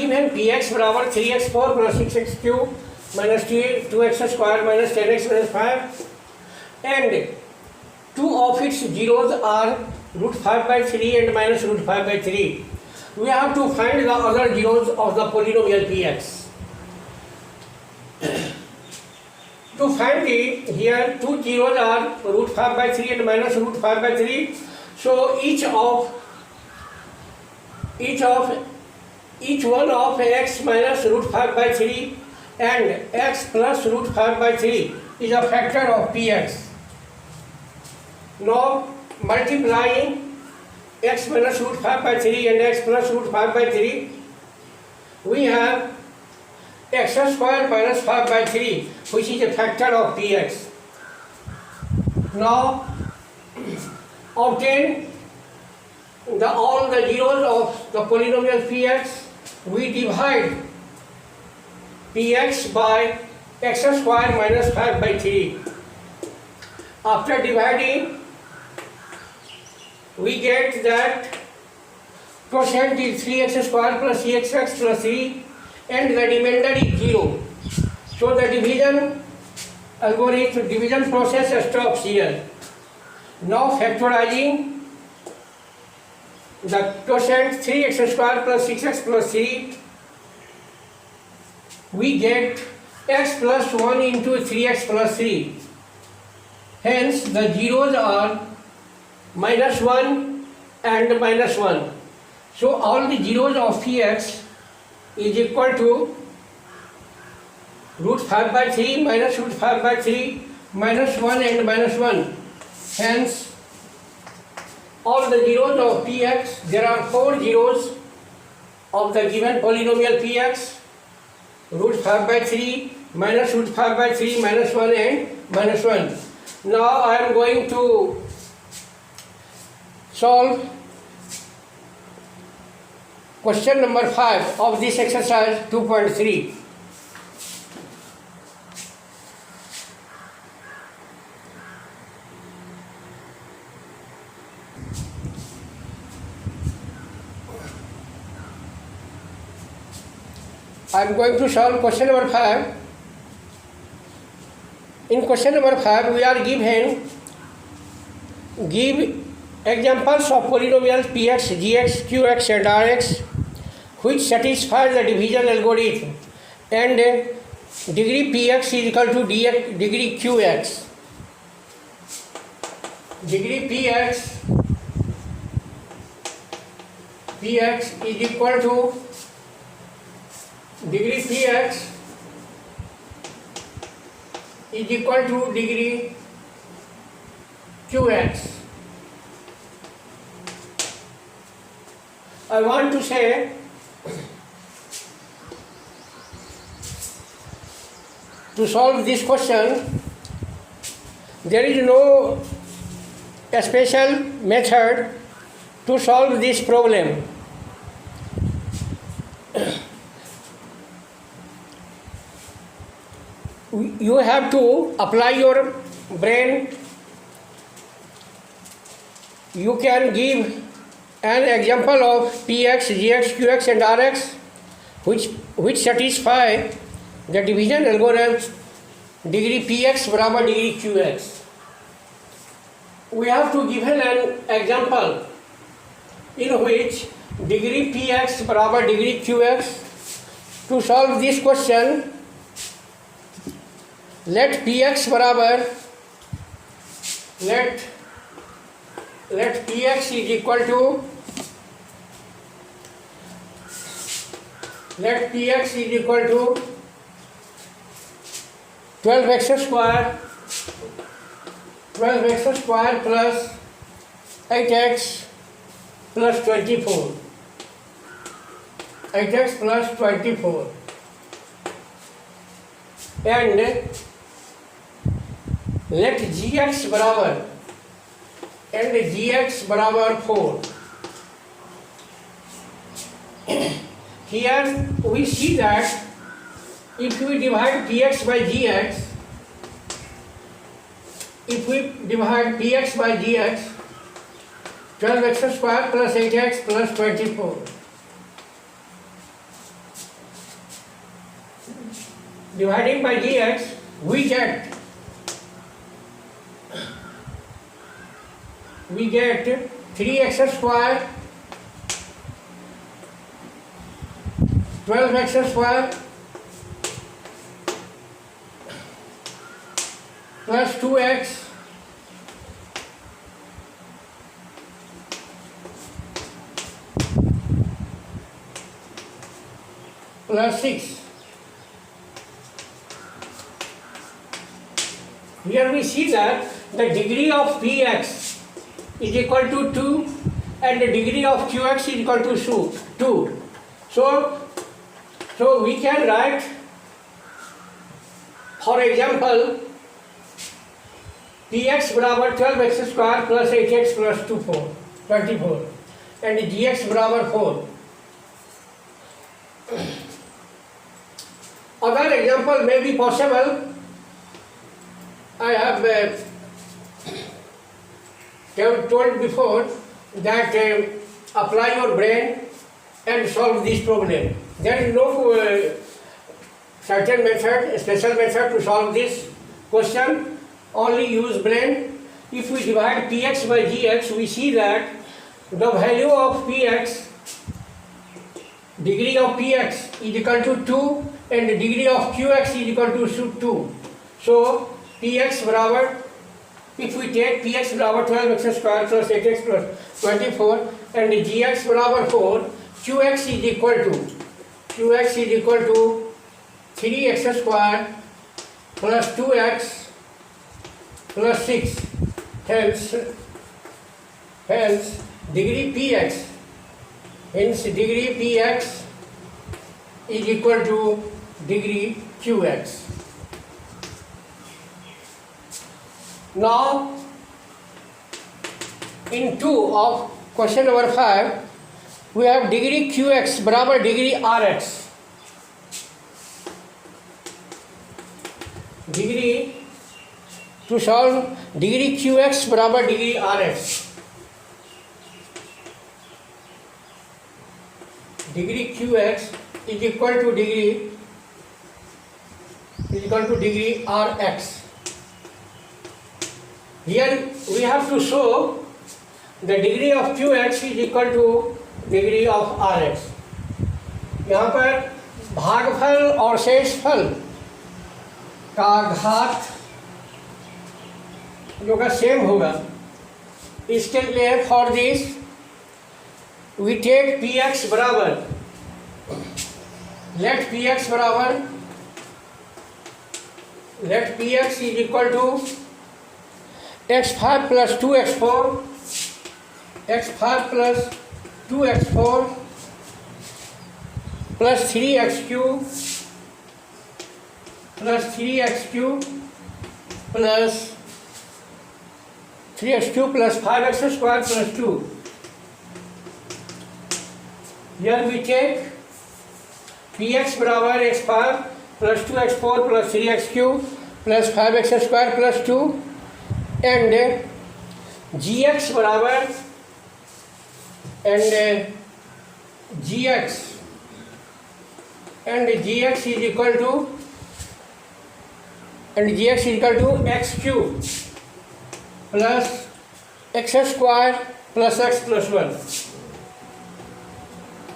given px बराबर 3x4 plus 6x3 minus 2x square minus 10x minus 5 and two of its zeros are root 5 by 3 and minus root 5 by 3. We have to find the other zeros of the polynomial px. To find it, here two zeros are root 5 by 3 and minus root 5 by 3. So each one of x minus root 5 by 3 and x plus root 5 by 3 is a factor of px. Now multiplying x minus root 5 by 3 and x plus root 5 by 3, we have x square minus 5 by 3, which is a factor of px. Now obtain all the zeros of the polynomial px. We divide px by x square minus 5 by 3. After dividing, we get that quotient is 3x square plus 6x plus 3 and the remainder is 0. So the division algorithm, division process stops here. Now factorizing the quotient 3x square plus 6x plus 3, we get x plus 1 into 3x plus 3. Hence the zeros are minus 1 and minus 1. So all the zeros of px is equal to root 5 by 3 minus root 5 by 3 minus 1 and minus 1. Hence all the zeros of px, there are 4 zeros of the given polynomial px, root 5 by 3 minus root 5 by 3 minus 1 and minus 1. Now I am going to solve question number 5 of this exercise 2.3. I am going to solve question number 5. In question number 5, we are give examples of polynomials px, gx, qx and rx which satisfy the division algorithm, and degree px is equal to degree qx. Degree px is equal to degree px is equal to degree qx. I want to say to solve this question, there is no special method to solve this problem. You have to apply your brain. You can give an example of px, gx, qx and rx which satisfy the division algorithm degree px बराबर degree qx. We have to give an example in which degree px बराबर degree qx. To solve this question, let px बराबर let px is equal to 12x square plus 8x plus 24. 8x plus 24 and let gx बराबर and gx बराबर 4. Here we see that if we divide px by gx, 12x square plus 8x plus 24. dividing by dx, we get 3x square 12x square plus 2x plus 6. Here we see that the degree of px is equal to 2 and the degree of qx is equal to 2. So we can write, for example, px बराबर 12x square plus 8x plus 24 and gx बराबर 4. Other example may be possible. I have told before that apply your brain and solve this problem. There is no certain method, special method to solve this question. Only use brain. If we divide px by gx, we see that the value of px, degree of px is equal to 2 and the degree of qx is equal to 2. So px बराबर, if we take px बराबर 12x square plus 8x plus 24 and gx बराबर 4, qx is equal to 3x square plus 2x plus 6. Hence degree px, is equal to degree qx. Now in 2 of question number 5 we have degree qx बराबर degree rx. Degree to solve degree qx बराबर degree rx. Degree qx is equal to degree rx. Here we have to show the degree of qx is equal to degree of rx. यहाँ पर भागफल और शेषफल का घात जो का same होगा, इसके लिए for this we take px बराबर, let px is equal to x5 plus 2x4 plus 3x3 plus 3x3 plus 5x square plus 2. Here we take px बराबर x5 plus 2x4 plus 3x3 plus 5x square plus 2 and gx बराबर gx is equal to x cube plus x square plus x plus 1.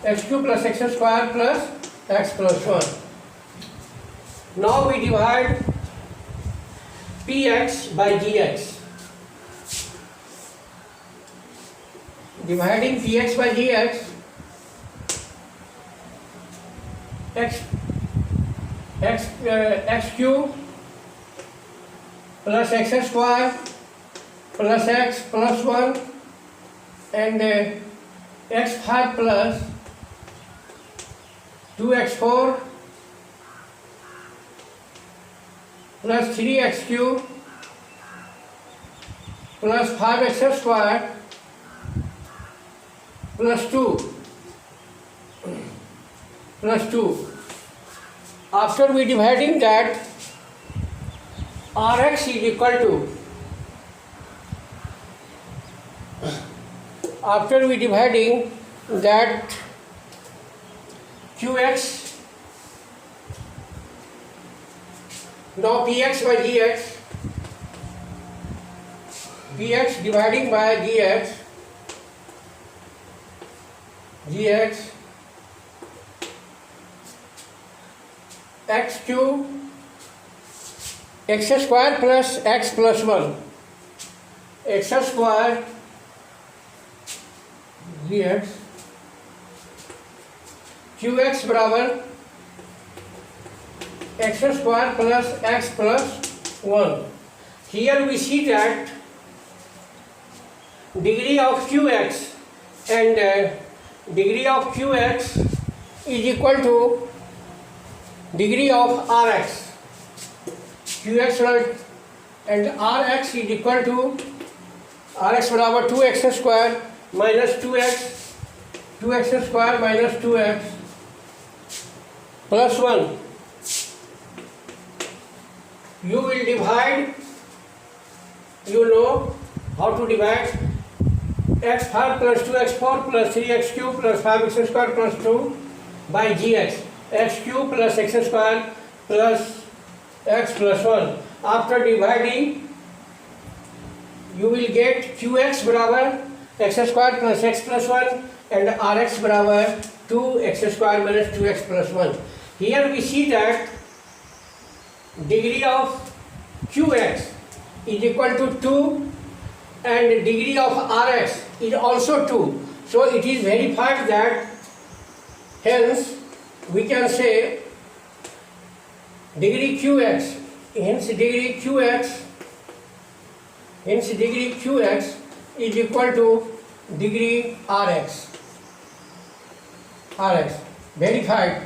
X cube plus x square plus x plus 1. Now we divide px by gx. Dividing px by gx, x cube plus x square plus x plus 1 and x5 plus 2x4 plus 3x cube plus 5x square plus 2. After we dividing that, rx is equal to, after we dividing that qx Now px by gx, px dividing by gx, gx x cube x square plus x plus 1, x square gx qx बराबर x square plus x plus 1. Here we see that degree of qx and degree of qx is equal to degree of rx. qx and rx is equal to rx बराबर 2x square minus 2x square minus 2x plus 1. You will divide, you know how to divide x5 plus 2x4 plus 3x cube plus 5x square plus 2 by gx, x cube plus x square plus x plus 1. After dividing, you will get qx बराबर x square plus x plus 1 and rx बराबर 2x square minus 2x plus 1. Here we see that degree of qx is equal to 2 and degree of rx is also 2. So it is verified that, hence we can say degree qx, hence degree qx is equal to degree rx. Verified.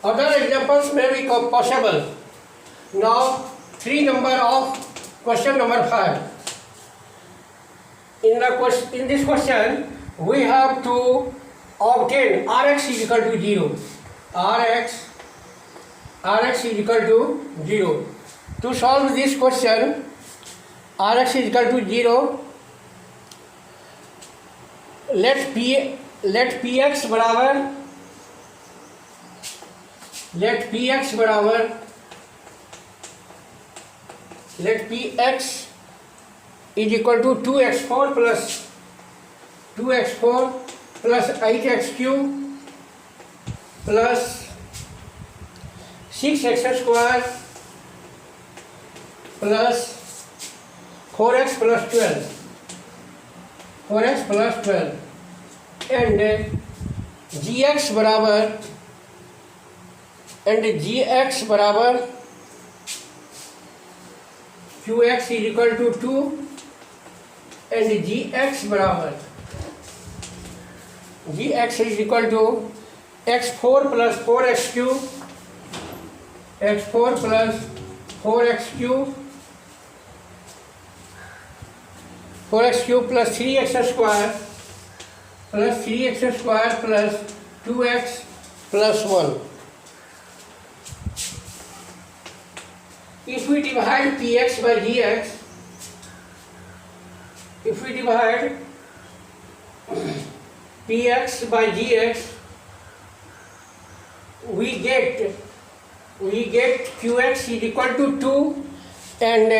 Other examples may be possible. Now, 3 number of question number 5. In this question, we have to obtain Rx is equal to 0. Rx is equal to 0. To solve this question, Rx is equal to 0. Let px बराबर let px is equal to 2x4 plus 8x cube plus 6x square plus 4x plus 12 and gx बराबर qx is equal to 2 and gx is equal to x4 plus 4x cube plus 3x square plus 2x plus 1. If we divide px by gx, we get qx is equal to 2 and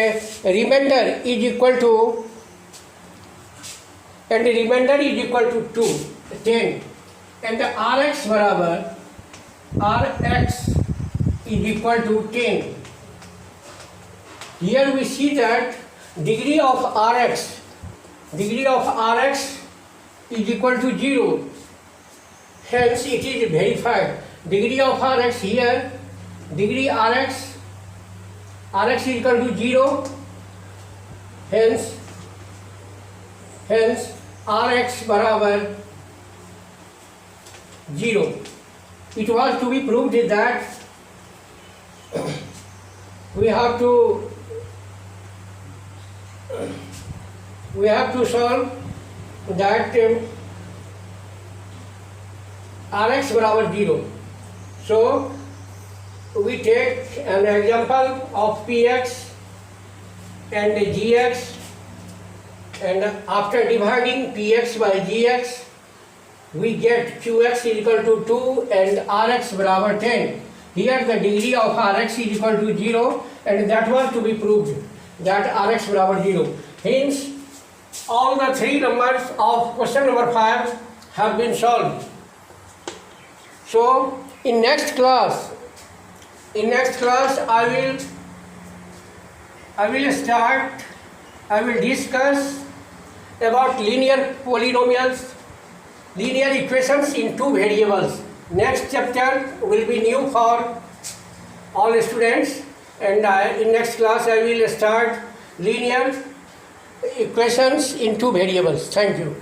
remainder is equal to 2, 10 and rx is equal to 10. Here we see that degree of Rx is equal to 0. Hence it is verified. Degree of Rx here, degree Rx is equal to 0. Hence Rx बराबर 0. It was to be proved that we have to solve that Rx बराबर 0. So we take an example of Px and Gx, and after dividing Px by Gx we get qx is equal to 2 and rx बराबर 10. Here the degree of rx is equal to 0 and that was to be proved that rx बराबर 0. Hence all the three numbers of question number 5 have been solved. So in next class I will discuss about linear polynomials, linear equations in two variables. Next chapter will be new for all students, and in next class I will start linear equations in two variables. Thank you.